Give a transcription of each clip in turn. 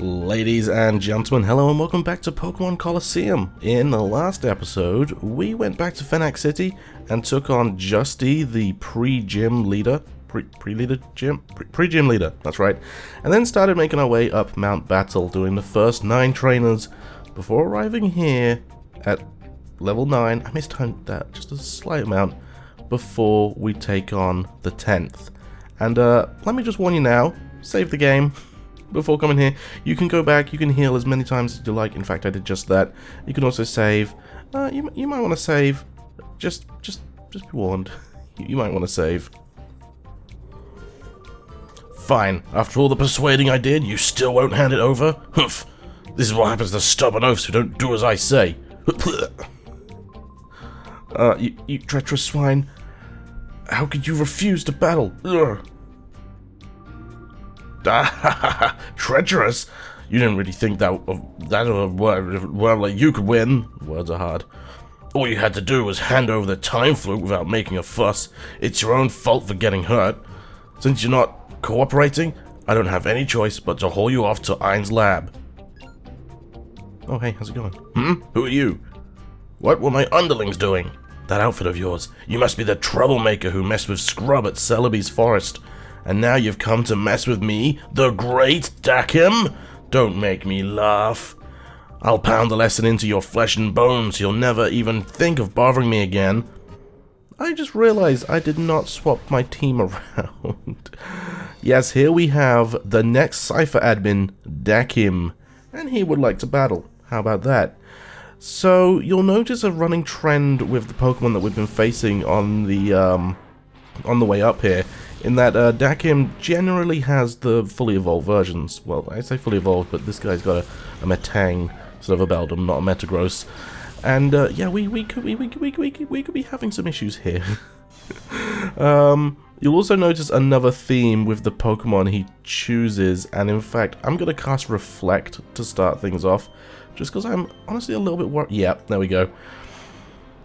Ladies and gentlemen, hello and welcome back to Pokémon Colosseum. In the last episode, we went back to Fenac City and took on Justy, the pre-gym leader. Pre-gym leader, that's right. And then started making our way up Mount Battle, doing the first 9 trainers before arriving here at level 9. I mistimed that just a slight amount before we take on the 10th. And let me just warn you now, save the game before coming here. You can go back, you can heal as many times as you like. In fact, I did just that. You can also save. You might want to save. Just be warned. You might want to save. Fine. After all the persuading I did, you still won't hand it over? Humph. This is what happens to stubborn oafs who don't do as I say. You treacherous swine. How could you refuse to battle? Ugh. Treacherous? You didn't really think that like you could win. Words are hard. All you had to do was hand over the time flute without making a fuss. It's your own fault for getting hurt. Since you're not cooperating, I don't have any choice but to haul you off to Ein's lab. Oh hey, how's it going? Who are you? What were my underlings doing? That outfit of yours. You must be the troublemaker who messed with Scrub at Celebi's forest. And now you've come to mess with me, the great Dakim? Don't make me laugh. I'll pound the lesson into your flesh and bones. You'll never even think of bothering me again. I just realized I did not swap my team around. Yes, here we have the next Cipher Admin Dakim, and he would like to battle. How about that? So, you'll notice a running trend with the Pokemon that we've been facing on the way up here, in that Dakim generally has the fully evolved versions. Well, I say fully evolved, but this guy's got a Metang, sort of a Beldum, not a Metagross. And yeah, we could be having some issues here. You'll also notice another theme with the Pokemon he chooses, and in fact, I'm going to cast Reflect to start things off, just because I'm honestly a little bit worried. Yeah, there we go.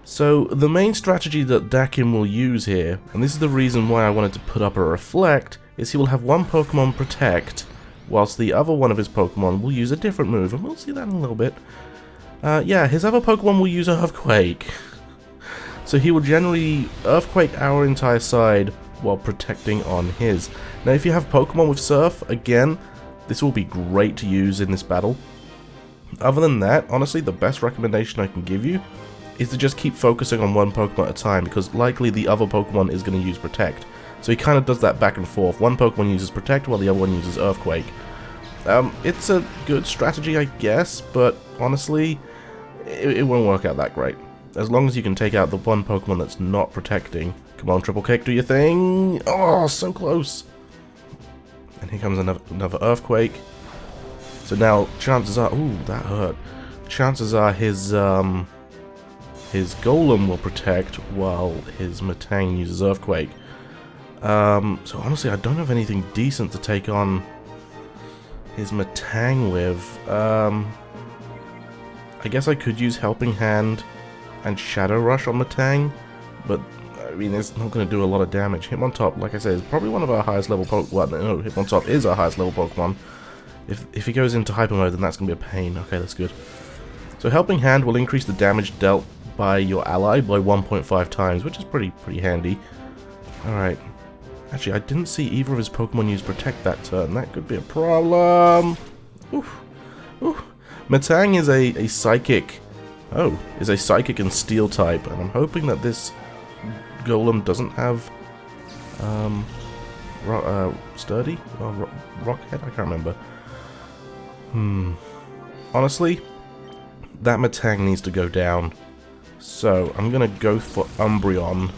So, the main strategy that Dakim will use here, and this is the reason why I wanted to put up a Reflect, is he will have one Pokemon Protect, whilst the other one of his Pokemon will use a different move, and we'll see that in a little bit. Yeah, his other Pokemon will use Earthquake. So he will generally Earthquake our entire side while protecting on his. Now, if you have Pokemon with Surf, again, this will be great to use in this battle. Other than that, honestly, the best recommendation I can give you is to just keep focusing on one Pokemon at a time, because likely the other Pokemon is going to use Protect. So he kind of does that back and forth. One Pokemon uses Protect while the other one uses Earthquake. It's a good strategy, I guess, but honestly, it won't work out that great. As long as you can take out the one Pokemon that's not protecting. Come on, Triple Kick, do your thing! Oh, so close! And here comes another Earthquake. So now, chances are... Ooh, that hurt. Chances are his Golem will protect while his Metang uses Earthquake. So honestly, I don't have anything decent to take on his Metang with. I guess I could use Helping Hand and Shadow Rush on Metang, but I mean, it's not going to do a lot of damage. Hitmontop, like I said, is probably one of our highest level Pokemon. Well, no, Hitmontop is our highest level Pokemon. If he goes into Hyper Mode, then that's going to be a pain. Okay, that's good. So Helping Hand will increase the damage dealt by your ally by 1.5 times, which is pretty handy. Alright. Actually, I didn't see either of his Pokemon use Protect that turn. That could be a problem. Oof. Oof. Metang is a Psychic. Oh, is a Psychic and Steel type, and I'm hoping that this Golem doesn't have Sturdy? Or Rockhead? I can't remember. Honestly, that Metang needs to go down. So, I'm going to go for Umbreon.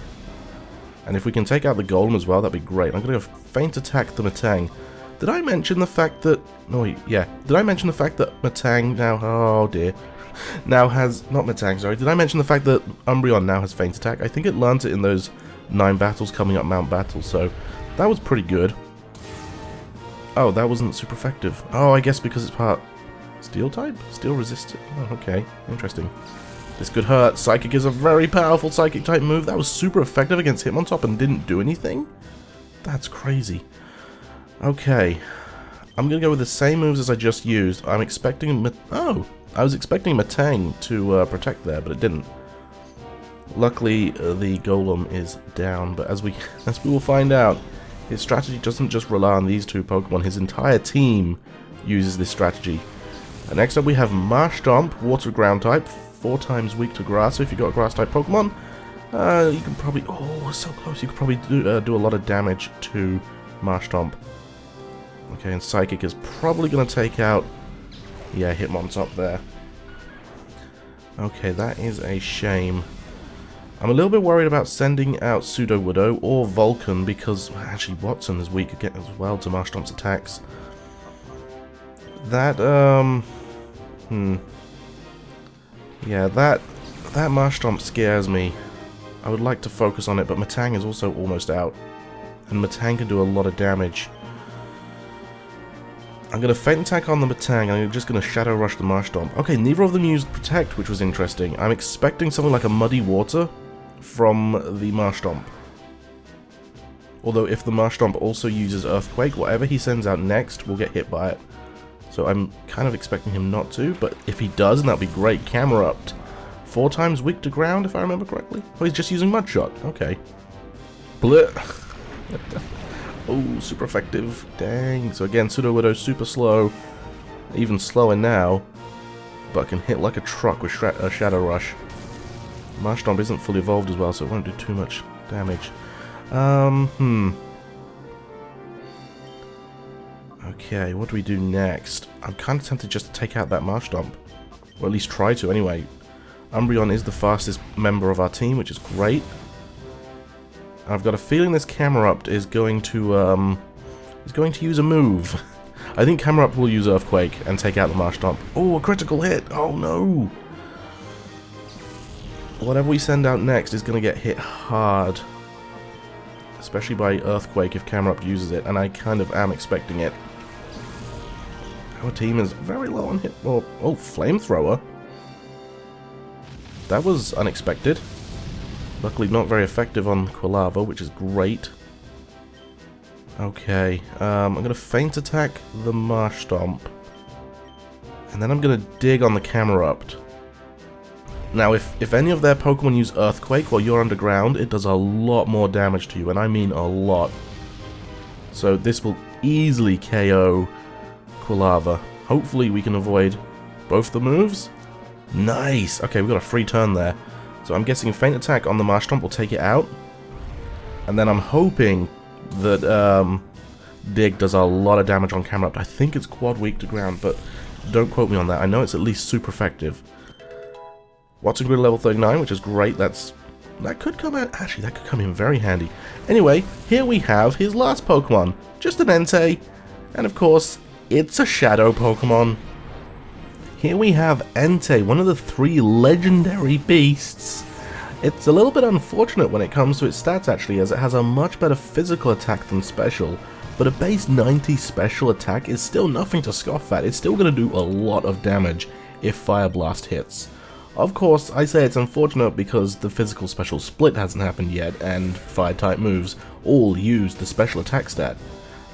And if we can take out the Golem as well, that'd be great. I'm going to go Feint Attack the Metang. Did I mention the fact that... No, yeah. Did I mention the fact that Metang now... Oh, dear. Now has... Not Metang, sorry. Did I mention the fact that Umbreon now has Feint Attack? I think it learned it in those 9 battles coming up Mount Battle, so that was pretty good. Oh, that wasn't super effective. Oh, I guess because it's part... Steel type? Steel resistant? Oh, okay. Interesting. This could hurt. Psychic is a very powerful Psychic type move. That was super effective against Hitmontop and didn't do anything? That's crazy. Okay. I'm going to go with the same moves as I just used. I'm expecting... Oh! I was expecting Metang to protect there, but it didn't. Luckily, the Golem is down, but as we will find out, his strategy doesn't just rely on these two Pokemon. His entire team uses this strategy. Next up, we have Marshtomp, Water Ground type, 4 times weak to Grass. So if you've got a Grass-type Pokemon, you can probably... Oh, so close. You could probably do a lot of damage to Marshtomp. Okay, and Psychic is probably going to take out... Yeah, Hitmontop there. Okay, that is a shame. I'm a little bit worried about sending out Sudowoodo or Vulcan because actually Watson is weak again as well to Marshtomp's attacks. That, Yeah, that Marshtomp scares me. I would like to focus on it, but Metang is also almost out. And Metang can do a lot of damage. I'm going to Faint Attack on the Metang, and I'm just going to Shadow Rush the Marshtomp. Okay, neither of them used Protect, which was interesting. I'm expecting something like a Muddy Water from the Marshtomp. Although if the Marshtomp also uses Earthquake, whatever he sends out next will get hit by it. So I'm kind of expecting him not to, but if he does, then that'd be great. Camerupt. 4 times weak to ground, if I remember correctly. Oh, he's just using Mud Shot. Okay. Blech. Oh, super effective. Dang. So again, Sudowoodo super slow. Even slower now. But can hit like a truck with Shadow Rush. Marshtomp isn't fully evolved as well, so it won't do too much damage. Okay, what do we do next? I'm kind of tempted just to take out that Marshtomp. Or at least try to, anyway. Umbreon is the fastest member of our team, which is great. I've got a feeling this Camerupt is going to use a move. I think Camerupt will use Earthquake and take out the Marshtomp. Oh, a critical hit! Oh no! Whatever we send out next is going to get hit hard. Especially by Earthquake if Camerupt uses it, and I kind of am expecting it. Our team is very low on hit. Oh, Flamethrower. That was unexpected. Luckily not very effective on Quilava, which is great. Okay, I'm going to Feint Attack the Marshtomp. And then I'm going to dig on the Camerupt. Now, if any of their Pokemon use Earthquake while you're underground, it does a lot more damage to you, and I mean a lot. So this will easily KO Quilava. Hopefully we can avoid both the moves. Nice! Okay, we got a free turn there. So I'm guessing Feint Attack on the Marshtomp will take it out. And then I'm hoping that Dig does a lot of damage on Camerupt. I think it's quad weak to ground, but don't quote me on that. I know it's at least super effective. Watson Grid level 39, which is great. That could come out. Actually, that could come in very handy. Anyway, here we have his last Pokemon. Just an Entei. And of course, it's a Shadow Pokemon. Here we have Entei, one of the 3 legendary beasts. It's a little bit unfortunate when it comes to its stats actually, as it has a much better physical attack than special, but a base 90 special attack is still nothing to scoff at. It's still going to do a lot of damage if Fire Blast hits. Of course, I say it's unfortunate because the physical special split hasn't happened yet, and Fire-type moves all use the special attack stat.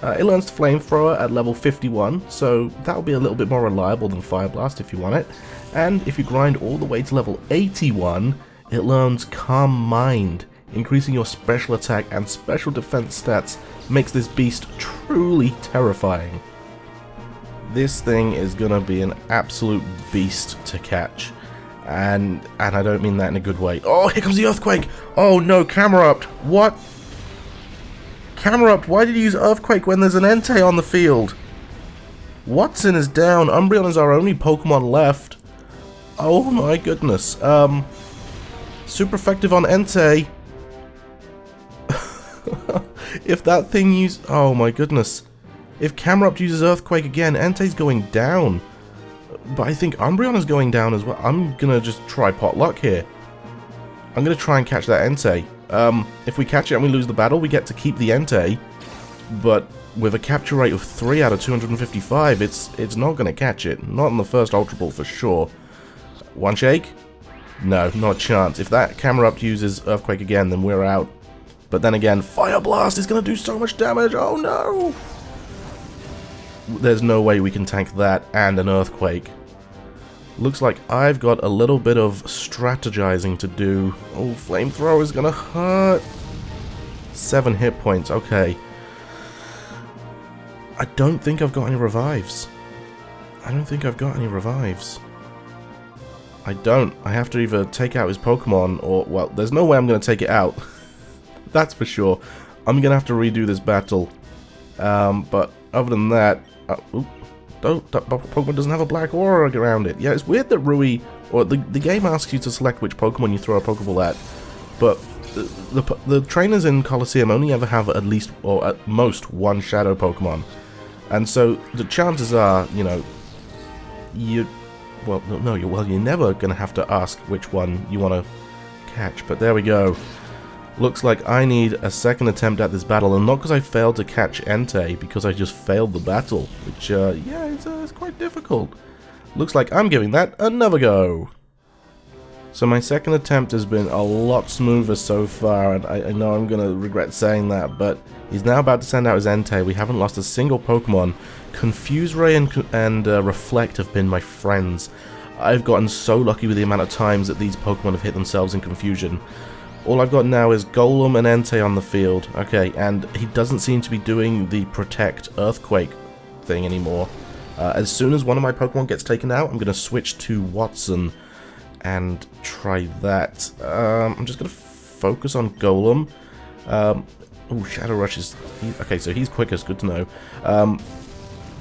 It learns Flamethrower at level 51, so that will be a little bit more reliable than Fire Blast if you want it. And if you grind all the way to level 81, it learns Calm Mind. Increasing your special attack and special defense stats makes this beast truly terrifying. This thing is gonna be an absolute beast to catch. And I don't mean that in a good way. Oh, here comes the Earthquake! Oh no, Camerupt! What? Camerupt, why did you use Earthquake when there's an Entei on the field? Watson is down. Umbreon is our only Pokemon left. Oh my goodness. Super effective on Entei. If that thing uses... Oh my goodness. If Camerupt uses Earthquake again, Entei's going down. But I think Umbreon is going down as well. I'm gonna just try potluck here. I'm gonna try and catch that Entei. If we catch it and we lose the battle, we get to keep the Entei. But with a capture rate of 3 out of 255, it's not gonna catch it. Not in the first Ultra Ball for sure. One shake? No, not a chance. If that Camerupt uses Earthquake again, then we're out. But then again, Fire Blast is gonna do so much damage. Oh no! there's no way we can tank that and an earthquake. Looks like I've got a little bit of strategizing to do. Oh, flamethrower is gonna hurt. 7 hit points, okay. I don't think I've got any revives. I don't. I have to either take out his Pokemon or, well, there's no way I'm going to take it out. That's for sure. I'm going to have to redo this battle. But other than that, Pokemon doesn't have a black aura around it. Yeah, it's weird that Rui, or the game asks you to select which Pokemon you throw a Pokeball at, but the trainers in Colosseum only ever have at least, or at most, one Shadow Pokemon. And so the chances are, you know, you're never going to have to ask which one you want to catch. But there we go. Looks like I need a second attempt at this battle, and not because I failed to catch Entei, because I just failed the battle, which, yeah, it's quite difficult. Looks like I'm giving that another go. So my second attempt has been a lot smoother so far, and I know I'm going to regret saying that, but he's now about to send out his Entei. We haven't lost a single Pokemon. Confuse Ray and Reflect have been my friends. I've gotten so lucky with the amount of times that these Pokemon have hit themselves in confusion. All I've got now is Golem and Entei on the field. Okay, and he doesn't seem to be doing the Protect Earthquake thing anymore. As soon as one of my Pokemon gets taken out, I'm going to switch to Watson and try that. I'm just going to focus on Golem. Oh, Shadow Rush is... okay, so he's quickest, good to know.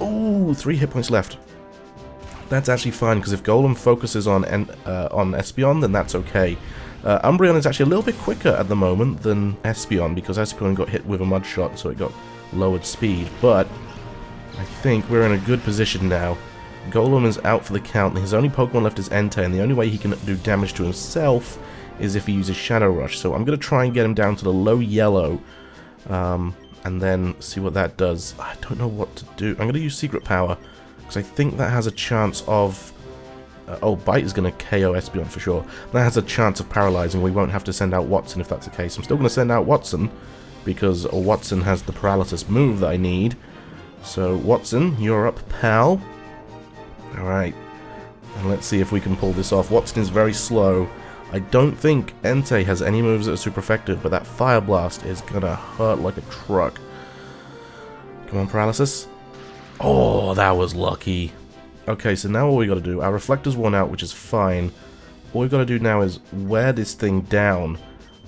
Oh, 3 hit points left. That's actually fine, because if Golem focuses on Espeon, then that's okay. Umbreon is actually a little bit quicker at the moment than Espeon, because Espeon got hit with a Mud Shot, so it got lowered speed. But I think we're in a good position now. Golem is out for the count. His only Pokemon left is Entei, and the only way he can do damage to himself is if he uses Shadow Rush. So I'm going to try and get him down to the low yellow, and then see what that does. I don't know what to do. I'm going to use Secret Power, because I think that has a chance of... oh, Bite is going to KO Espeon for sure. That has a chance of paralyzing. We won't have to send out Watson if that's the case. I'm still going to send out Watson, because Watson has the paralysis move that I need. So, Watson, you're up, pal. Alright, and let's see if we can pull this off. Watson is very slow. I don't think Entei has any moves that are super effective, but that Fire Blast is gonna hurt like a truck. Come on, Paralysis. Oh, that was lucky. Okay, so now all we gotta do, our Reflector's worn out, which is fine. All we've gotta do now is wear this thing down.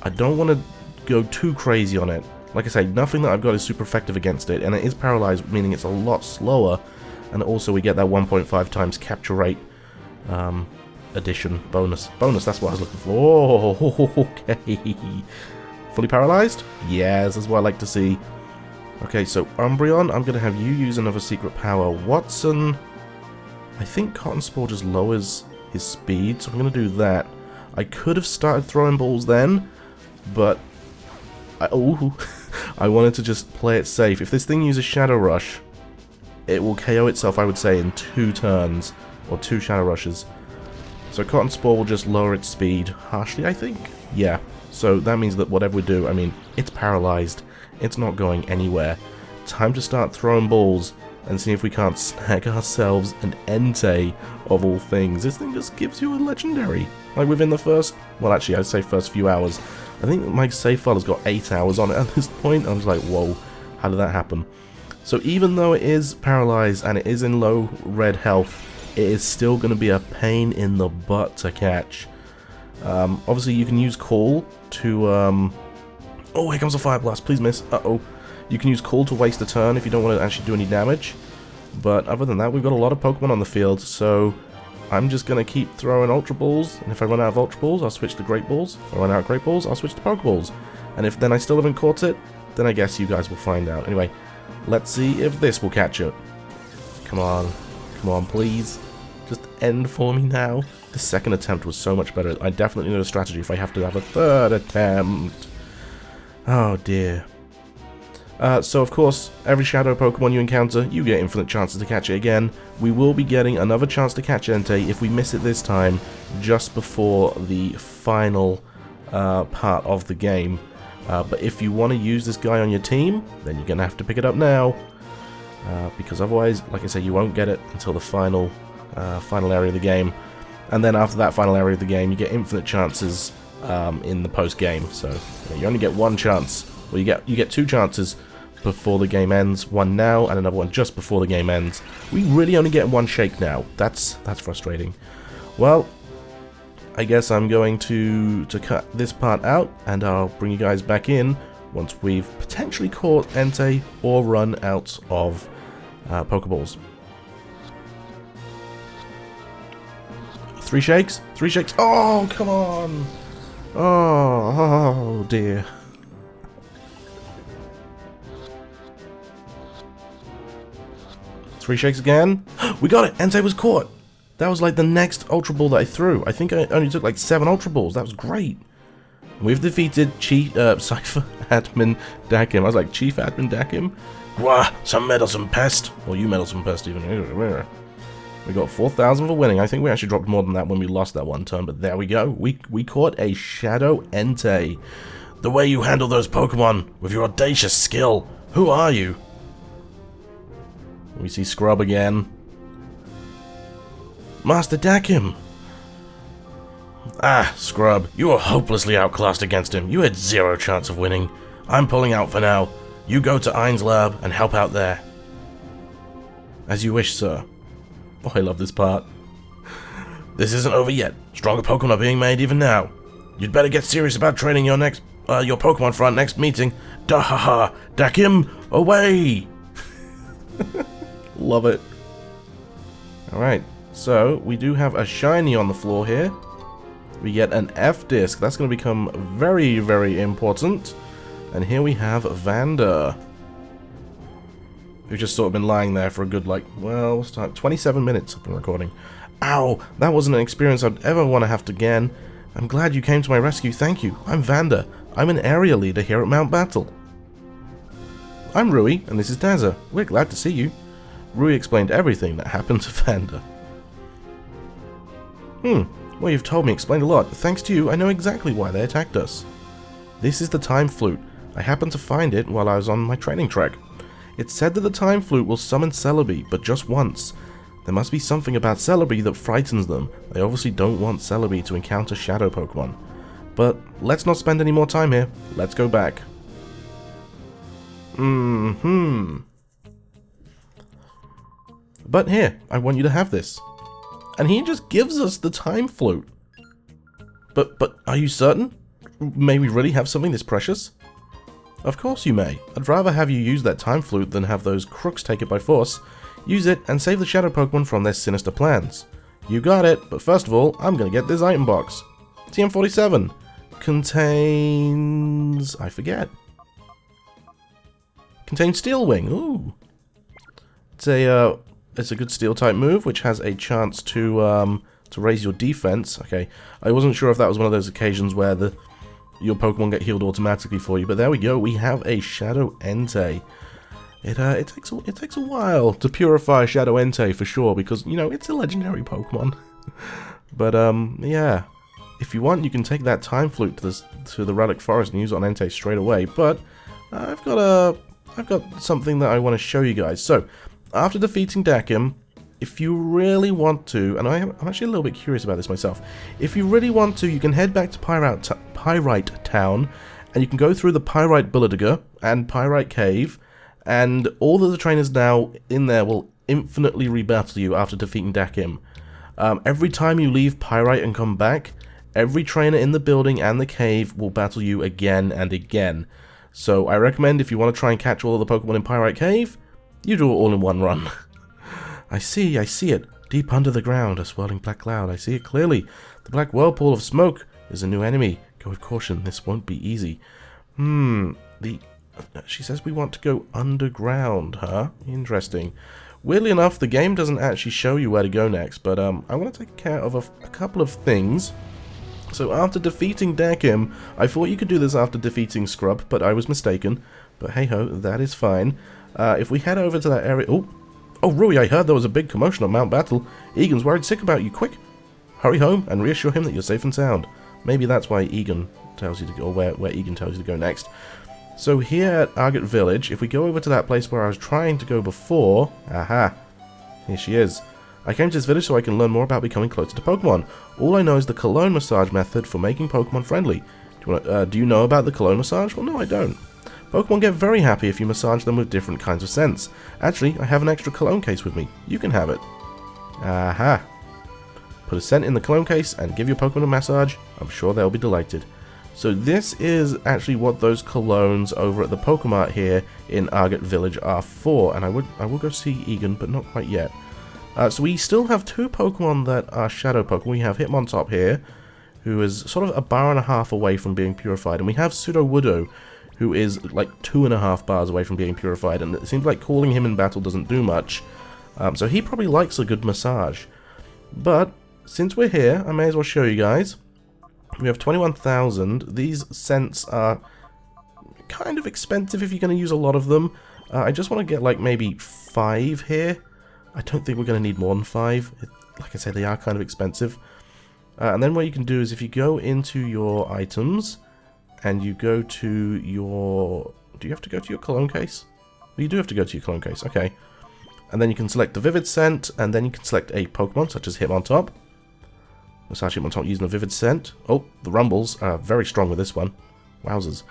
I don't want to go too crazy on it. Like I say, nothing that I've got is super effective against it, and it is paralyzed, meaning it's a lot slower. And also we get that 1.5 times capture rate addition bonus. That's what I was looking for. Oh, okay. Fully paralyzed? Yes, that's what I like to see. Okay, so Umbreon, I'm going to have you use another secret power. Watson, I think Cotton Spore just lowers his speed, so I'm going to do that. I could have started throwing balls then, but I wanted to just play it safe. If this thing uses Shadow Rush, it will KO itself, I would say, in 2 turns, or 2 Shadow Rushes. So Cotton Spore will just lower its speed harshly, I think? Yeah, so that means that whatever we do, I mean, it's paralyzed, it's not going anywhere. Time to start throwing balls, and see if we can't snag ourselves an Entei, of all things. This thing just gives you a legendary. Like within the first, well actually I'd say first few hours. I think my save file has got 8 hours on it at this point. I was like, whoa, how did that happen? So even though it is paralyzed and it is in low red health, it is still going to be a pain in the butt to catch. Obviously you can use Call to... oh, here comes a Fire Blast, please miss. Uh-oh. You can use Call to waste a turn if you don't want to actually do any damage. But other than that, we've got a lot of Pokemon on the field, so I'm just going to keep throwing Ultra Balls, and if I run out of Ultra Balls, I'll switch to Great Balls. If I run out of Great Balls, I'll switch to Pokeballs. And if then I still haven't caught it, then I guess you guys will find out. Anyway, let's see if this will catch it. Come on, please. Just end for me now. The second attempt was so much better. I definitely know a strategy if I have to have a third attempt. Oh dear. So of course, every Shadow Pokemon you encounter, you get infinite chances to catch it again. We will be getting another chance to catch Entei if we miss it this time, just before the final part of the game. But if you want to use this guy on your team, then you're going to have to pick it up now. because otherwise, like I say, you won't get it until the final area of the game. And then after that final area of the game, you get infinite chances in the post-game. So you only get one chance. Well, you get two chances before the game ends. One now and another one just before the game ends. We really only get one shake now. That's frustrating. Well, I guess I'm going to cut this part out, and I'll bring you guys back in once we've potentially caught Entei or run out of Pokeballs. 3 shakes? 3 shakes? Oh, come on! Oh dear. Three shakes again. We got it! Entei was caught! That was like the next Ultra Ball that I threw. I think I only took like 7 Ultra Balls. That was great. We've defeated Cipher Admin Dakim. I was like, Chief Admin Dakim? Wah, some meddlesome pest. Or you meddlesome pest even. We got 4,000 for winning. I think we actually dropped more than that when we lost that one turn, but there we go. We caught a Shadow Entei. The way you handle those Pokemon with your audacious skill. Who are you? We see Scrub again. Master Dakim! Ah, Scrub, you were hopelessly outclassed against him. You had 0 chance of winning. I'm pulling out for now. You go to Ein's lab and help out there. As you wish, sir. Oh, I love this part. This isn't over yet. Stronger Pokemon are being made even now. You'd better get serious about training your Pokemon for our next meeting. Dahaha! Dakim, away! Love it. Alright, so we do have a shiny on the floor here. We get an F-Disc. That's going to become very, very important. And here we have Vander, who's just sort of been lying there for a good, like, well, what's time? 27 minutes I've been recording. Ow! That wasn't an experience I'd ever want to have to again. I'm glad you came to my rescue. Thank you. I'm Vander. I'm an area leader here at Mount Battle. I'm Rui, and this is Daza. We're glad to see you. Rui explained everything that happened to Vander. Well, you've told me explained a lot. Thanks to you, I know exactly why they attacked us. This is the Time Flute. I happened to find it while I was on my training trek. It's said that the Time Flute will summon Celebi, but just once. There must be something about Celebi that frightens them. They obviously don't want Celebi to encounter Shadow Pokemon. But let's not spend any more time here. Let's go back. But here, I want you to have this. And he just gives us the Time Flute. But are you certain? May we really have something this precious? Of course you may. I'd rather have you use that Time Flute than have those crooks take it by force. Use it and save the Shadow Pokemon from their sinister plans. You got it, but first of all, I'm gonna get this item box. TM47 contains... I forget. Contains Steel Wing. Ooh. It's a good Steel type move, which has a chance to raise your defense. Okay, I wasn't sure if that was one of those occasions where your Pokemon get healed automatically for you, but there we go. We have a Shadow Entei. It takes a while to purify Shadow Entei for sure, because you know it's a legendary Pokemon. But yeah, if you want, you can take that Time Flute to the Relic Forest and use it on Entei straight away. But I've got something that I want to show you guys. So after defeating Dakim, if you really want to, and I'm actually a little bit curious about this myself, if you really want to, you can head back to Pyrite Town, and you can go through the Pyrite Bulletiger and Pyrite Cave, and all of the trainers now in there will infinitely rebattle you after defeating Dakim. Every time you leave Pyrite and come back, every trainer in the building and the cave will battle you again and again. So I recommend, if you want to try and catch all of the Pokemon in Pyrite Cave, you do it all in one run. I see it. Deep under the ground, a swirling black cloud. I see it clearly. The black whirlpool of smoke is a new enemy. Go with caution, this won't be easy. She says we want to go underground, huh? Interesting. Weirdly enough, the game doesn't actually show you where to go next, but I want to take care of a couple of things. So after defeating Dakim, I thought you could do this after defeating Scrub, but I was mistaken. But hey ho, that is fine. If we head over to that area... Oh, Rui, I heard there was a big commotion at Mount Battle. Egan's worried sick about you. Quick, hurry home and reassure him that you're safe and sound. Maybe that's why Egan tells you to go, or where Egan tells you to go next. So here at Argot Village, if we go over to that place where I was trying to go before... Aha! Here she is. I came to this village so I can learn more about becoming closer to Pokemon. All I know is the cologne massage method for making Pokemon friendly. Do you know about the cologne massage? Well, no, I don't. Pokemon get very happy if you massage them with different kinds of scents. Actually, I have an extra cologne case with me. You can have it. Aha! Put a scent in the cologne case and give your Pokemon a massage. I'm sure they'll be delighted. So this is actually what those colognes over at the Pokemart here in Argot Village are for. And I will go see Egan, but not quite yet. So we still have two Pokemon that are Shadow Pokemon. We have Hitmontop here, who is sort of a bar and a half away from being purified. And we have Sudowoodo, who is like 2.5 bars away from being purified. And it seems like calling him in battle doesn't do much. So he probably likes a good massage. But since we're here, I may as well show you guys. We have 21,000. These scents are kind of expensive if you're going to use a lot of them. I just want to get like maybe 5 here. I don't think we're going to need more than 5. Like I said, they are kind of expensive. And then what you can do is if you go into your items and you go to your... Do you have to go to your cologne case? Well, you do have to go to your cologne case. Okay. And then you can select the Vivid Scent, and then you can select a Pokemon such as Hitmontop. Massage Hitmontop using a Vivid Scent. Oh, the rumbles are very strong with this one. Wowzers.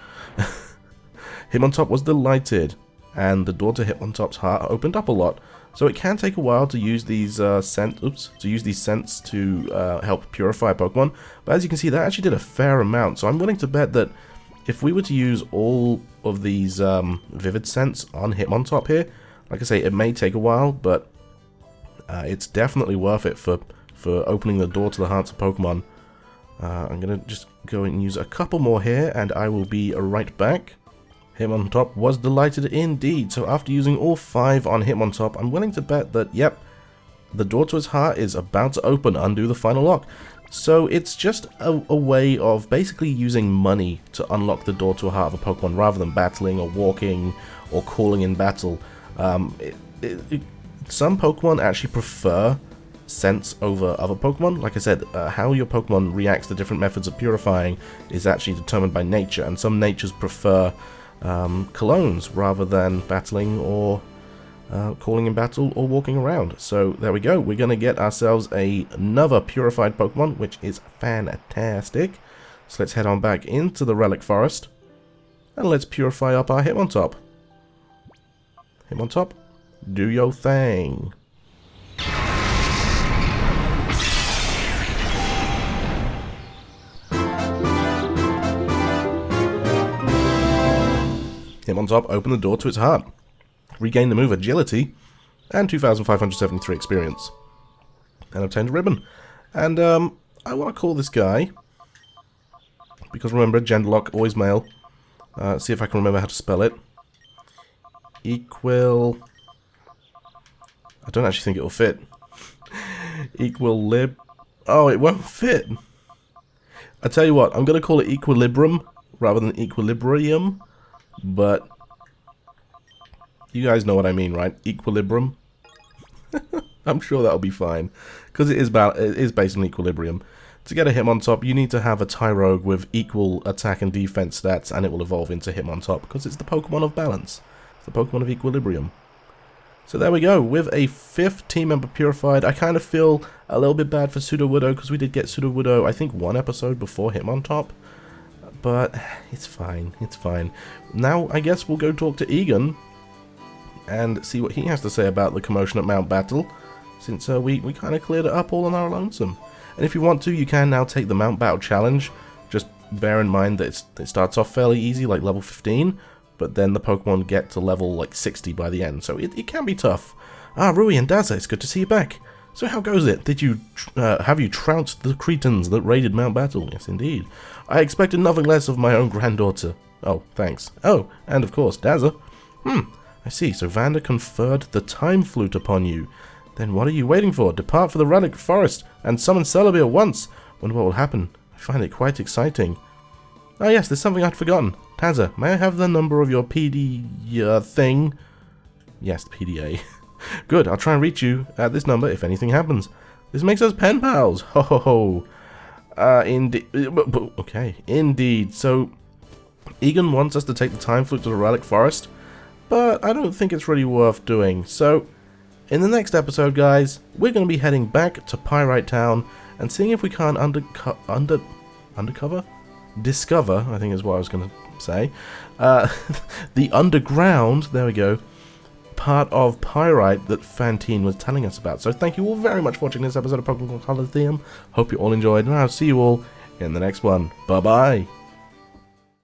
Hitmontop was delighted, and the door to Hitmontop's heart opened up a lot. So it can take a while to use these scents to help purify Pokemon. But as you can see, that actually did a fair amount. So I'm willing to bet that if we were to use all of these Vivid Scents on Hitmontop here, like I say, it may take a while, but it's definitely worth it for opening the door to the hearts of Pokemon. I'm going to just go and use a couple more here, and I will be right back. Hitmontop was delighted indeed, so after using all 5 on Hitmontop, I'm willing to bet that, yep, the door to his heart is about to open, undo the final lock. So it's just a way of basically using money to unlock the door to a heart of a Pokemon, rather than battling or walking or calling in battle. Some Pokemon actually prefer scents over other Pokemon. Like I said, how your Pokemon reacts to different methods of purifying is actually determined by nature, and some natures prefer colognes rather than battling or calling in battle or walking around. So there we go, we're going to get ourselves another purified Pokemon, which is fantastic. So let's head on back into the Relic Forest and let's purify up our Hitmontop. Hitmontop, do your thing. Hitmontop opened the door to its heart, regained the move Agility, and 2,573 experience, and obtained a ribbon. And I want to call this guy, because remember, gender lock, always male. See if I can remember how to spell it. I don't actually think it'll fit. Oh, it won't fit. I tell you what, I'm going to call it Equilibrium rather than Equilibrium. But you guys know what I mean, right? Equilibrium. I'm sure that'll be fine, because it is based on equilibrium. To get a Hitmontop, you need to have a Tyrogue with equal attack and defense stats, and it will evolve into Hitmontop, because it's the Pokemon of balance. It's the Pokemon of equilibrium. So there we go, with a 5th team member purified. I kind of feel a little bit bad for Sudowoodo, because we did get Sudowoodo, I think, 1 episode before Hitmontop. But it's fine, it's fine. Now, I guess we'll go talk to Egan and see what he has to say about the commotion at Mount Battle, since we kind of cleared it up all on our lonesome. And if you want to, you can now take the Mount Battle Challenge. Just bear in mind that it starts off fairly easy, like level 15, but then the Pokemon get to level like 60 by the end, so it can be tough. Ah, Rui and Daza, it's good to see you back. So how goes it? Did you have you trounced the Cretans that raided Mount Battle? Yes, indeed. I expected nothing less of my own granddaughter. Oh, thanks. Oh, and of course, Daza. I see. So Vander conferred the Time Flute upon you. Then what are you waiting for? Depart for the Relic Forest and summon Celebi at once. Wonder what will happen. I find it quite exciting. Oh yes, there's something I'd forgotten. Daza, may I have the number of your PD thing? Yes, the PDA. Good, I'll try and reach you at this number if anything happens. This makes us pen pals. Ho ho ho. Indeed. Okay, indeed. So, Egan wants us to take the Time Flute to the Relic Forest, but I don't think it's really worth doing. So, in the next episode, guys, we're going to be heading back to Pyrite Town and seeing if we can't discover, I think is what I was going to say, the underground, there we go, part of Pyrite that Fantine was telling us about. So thank you all very much for watching this episode of Pokémon Colosseum. Hope you all enjoyed, and I'll see you all in the next one. Bye-bye.